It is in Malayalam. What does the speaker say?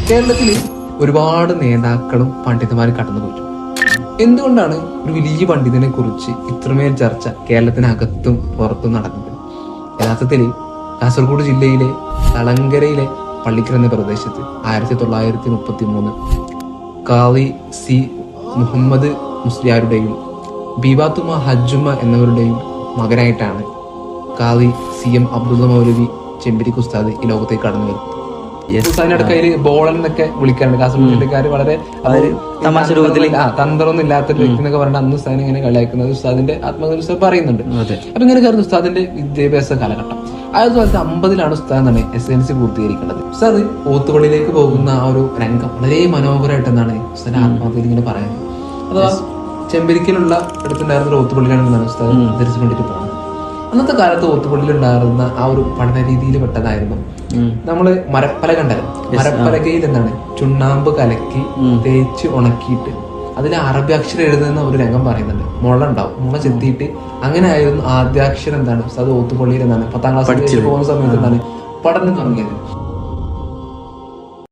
കേരളത്തിൽ ഒരുപാട് നേതാക്കളും പണ്ഡിതന്മാരും കടന്നുപോയിട്ടുണ്ട്. എന്തുകൊണ്ടാണ് ഒരു വലിയ പണ്ഡിതനെ കുറിച്ച് ഇത്രമേൽ ചർച്ച കേരളത്തിനകത്തും പുറത്തും നടന്നത്? യഥാർത്ഥത്തിൽ കാസർഗോഡ് ജില്ലയിലെ തളങ്കരയിലെ പള്ളിക്കൽ എന്ന പ്രദേശത്ത് 1933 കാളി സി മുഹമ്മദ് മുസ്ലിയാരുടെയും ബീവാത്തുമ ഹജ്ജുമ എന്നിവരുടെയും മകനായിട്ടാണ് കാളി CM അബ്ദുള്ള മൗലവി ചെമ്പിരിക്ക് ഉസ്താദ് ഈ ലോകത്തേക്ക് കടന്നു വരുന്നത്. ഉസ്താദിനടുത്ത് കയ്യില് ബോളൻ എന്നൊക്കെ വിളിക്കാറുണ്ട്. കാസർഗോഡ് ജില്ലക്കാര് വളരെ തമാശ രൂപത്തിൽ തന്ത്രമൊന്നും ഇല്ലാത്തൊരു വ്യക്തി എന്നൊക്കെ പറഞ്ഞാൽ അന്ന് ഉസ്താദിനെ ഇങ്ങനെ കളിയാക്കുന്നത് ഉസ്താദിന്റെ ആത്മകഥ പറയുന്നുണ്ട്. അപ്പൊ ഇങ്ങനെ കയറുന്ന ഉസ്താദിന്റെ വിദ്യാഭ്യാസ കാലഘട്ടം 1950 ഉസ്താദാണ് SLC പൂർത്തീകരിക്കേണ്ടത്. ഉസ്താദ് ഓത്തുപള്ളിയിലേക്ക് പോകുന്ന ആ ഒരു രംഗം വളരെ മനോഹരമായിട്ടെന്നാണ് ഉസ്താദിന്റെ ആത്മകഥയിൽ ഇങ്ങനെ പറയുന്നത്. അഥവാ ചെമ്പരിക്കലുള്ള അടുത്തുണ്ടായിരുന്ന ഒരു ഓത്തുപള്ളിയിലാണ് ഉസ്താദ് ധരിച്ചു കൊണ്ടിട്ട് പോകുന്നത്. അന്നത്തെ കാലത്ത് ഓത്തുപള്ളിയിൽ ഉണ്ടായിരുന്ന ആ ഒരു പഠന രീതിയിൽ പെട്ടതായിരുന്നു നമ്മള് മരപ്പല കണ്ടായിരുന്നു. മരപ്പലകയിൽ എന്താണ് ചുണ്ണാമ്പ് കലക്കി തേച്ച് ഉണക്കിയിട്ട് അതിൽ അറബി അക്ഷരം എഴുതുന്ന ഒരു രംഗം പറയുന്നുണ്ട്. മുള ഉണ്ടാവും, മുള ചെത്തിയിട്ട് അങ്ങനെ ആയിരുന്നു ആദ്യാക്ഷരം എന്താണ് ഉസ്താദ് ഓത്തുപള്ളിയിൽ എന്താണ് 10ാം ക്ലാസ് പോകുന്ന സമയത്ത് എന്താണ് പഠനം തുടങ്ങിയത്.